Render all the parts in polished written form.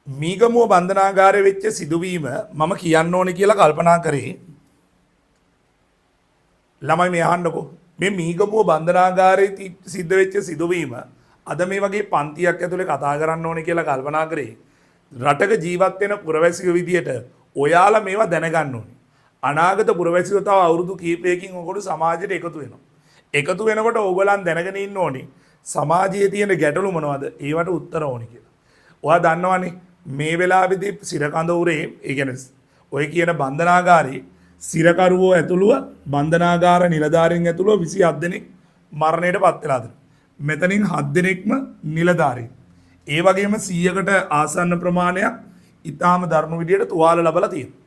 මීගමුව බන්ධනාගාරය වෙච්ච සිදුවීම මම කියන්න ඕනේ කියලා කල්පනා කරේ. ළමයි මේ අහන්නකෝ. මේ මීගමුව බන්ධනාගාරයේ සිද්ධ වෙච්ච සිදුවීම අද මේ වගේ පන්තියක් ඇතුලේ කතා කරන්න ඕනේ කියලා කල්පනා කරේ. රටක ජීවත් වෙන පුරවැසියෝ විදියට ඔයාලා මේවා දැනගන්න ඕනේ. අනාගත පුරවැසියෝ තව අවුරුදු කිහිපයකින් ඔයගොල්ලෝ සමාජයට එකතු වෙනවා. එකතු වෙනකොට ඕගොල්ලන් දැනගෙන ඉන්න ඕනේ සමාජයේ තියෙන ගැටලු මොනවද? ඒවට උත්තර ඕනේ කියලා. ඔයා දන්නවනේ මේ වෙලාවේදී සිරකඳවුරේ ඒ කියන්නේ ඔය කියන බන්ධනාගාරේ සිරකරුවෝ ඇතුළුව බන්ධනාගාර නිලධාරීන් ඇතුළුව 27 දෙනෙක් මරණයට පත් වෙලා තිබෙනවා. මෙතනින් 7 දෙනෙක්ම නිලධාරීන්. ඒ වගේම 100කට ආසන්න ප්‍රමාණයක් ඊටාම දරුණු විදියට තුවාල ලැබලා තියෙනවා.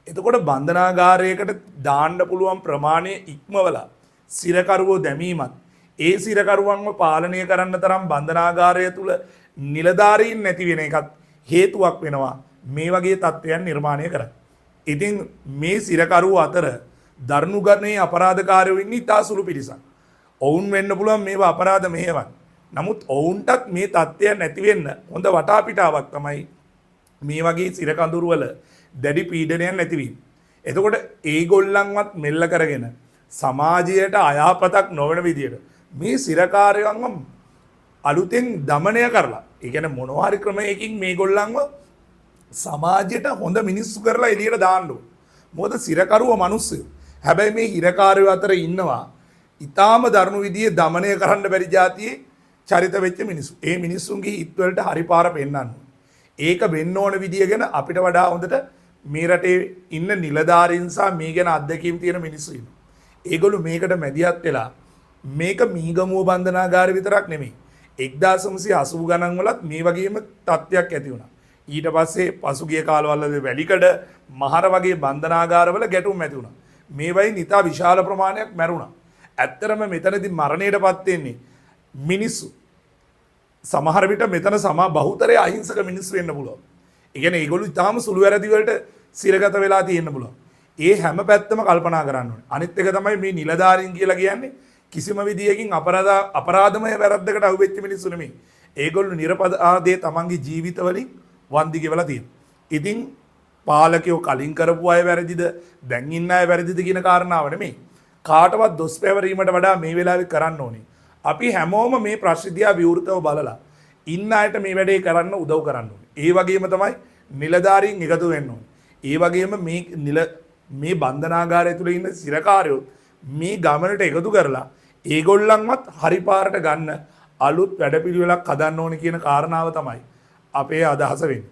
එතකොට බන්ධනාගාරයකට දාන්න පුළුවන් ප්‍රමාණය ඉක්මවලා සිරකරුවෝ දැමීමත් ඒ සිරකරුවන්ව පාලනය කරන්න තරම් බන්ධනාගාරය තුල නිලධාරීන් නැති වෙන එකත් හේතුවක් වෙනවා මේ වගේ තත්ත්වයන් නිර්මාණය කරන්න. ඉතින් මේ සිරකරුවෝ අතර දරුණු ගණනේ අපරාධකාරයෝ ඉන්නේ ඉතා සුළු පිරිසක්. ඔවුන් වෙන්න පුළුවන් මේවා අපරාධ මෙහෙයවන්න. නමුත් ඔවුන්ටත් මේ තත්ත්වය නැති වෙන්න හොඳ වටාපිටාවක් තමයි මේ වගේ සිරකඳුරු වල දැඩි පීඩනයක් නැතිවීම. එතකොට ඒගොල්ලන්වත් මෙල්ල කරගෙන සමාජයට අයහපතක් නොවන විදියට මේ සිරකාරයන්ව අලුතෙන් দমনය කරලා ඒ කියන්නේ මොනවා හරි ක්‍රමයකින් මේගොල්ලන්ව සමාජයට හොඳ මිනිස්සු කරලා එළියට දාන්න ඕන. මොකද සිරකරුව මිනිස්සු. හැබැයි මේ හිරකාරයෝ අතර ඉන්නවා ඊටාම දරුණු විදිහේ দমনය කරන්න බැරි જાතියේ චරිත වෙච්ච මිනිස්සු. ඒ මිනිස්සුන්ගේ හිත් වලට හරි පාර පෙන්නන්න. ඒක වෙන්න ඕන විදිය ගැන අපිට වඩා හොඳට මේ රටේ ඉන්න නිලධාරීන් සහ මේ ගැන අත්දැකීම් තියෙන මිනිස්සු ඉන්නවා. ඒගොල්ලෝ මේකට මැදිහත් වෙලා මේක මීගමුව බන්ධනාගාරය විතරක් නෙමෙයි 1980 ගණන් වලත් මේ වගේම තත්ත්වයක් ඇති වුණා. ඊට පස්සේ පසුගිය කාලවල වැලිකඩ මහර වගේ බන්ධනාගාරවල ගැටුම් ඇති වුණා. මේ වයින් ඉතා විශාල ප්‍රමාණයක් මැරුණා. ඇත්තරම මෙතනදී මරණයටපත් වෙන්නේ මිනිස්සු. සමහර විට මෙතන බහුතරය අහිංසක මිනිස්සු වෙන්න පුළුවන්. ඒ කියන්නේ ඒගොල්ලෝ ඉතාම සුළු වැරදි වලට සිරගත වෙලා තියෙන්න පුළුවන්. ඒ හැම පැත්තම කල්පනා කරන්න ඕනේ. අනිත් එක තමයි මේ නිලධාරීන් කියලා කියන්නේ කිසිම විදියකින් අපරාධමය වැරද්දකට අහු වෙච්ච මිනිස්සු නෙමෙයි. ඒගොල්ලෝ නිර්පදාදේ තමන්ගේ ජීවිතවලින් වන්දි ගෙවලා තියෙනවා. ඉතින් පාලකයෝ කලින් කරපු අය වැරදිද දැන් ඉන්න අය වැරදිද කියන කාරණාව නෙමෙයි. කාටවත් දොස් පැවරීමට වඩා මේ වෙලාවේ කරන්න ඕනේ. අපි හැමෝම මේ ප්‍රශ්න දිහා විවෘතව බලලා ඉන්න අයට මේ වැඩේ කරන්න උදව් කරන්න ඕනේ. ඒ වගේම තමයි නිලධාරීන් එකතු වෙන්න ඕනේ. ඒ වගේම මේ බන්ධනාගාරය තුල ඉන්න සිරකාරයෝ මේ ගමනට එකතු කරලා ඒගොල්ලන්වත් හරි පාරට ගන්න අලුත් වැඩපිළිවෙලක් හදන්න ඕනේ කියන කාරණාව තමයි අපේ අදහස වෙන්නේ.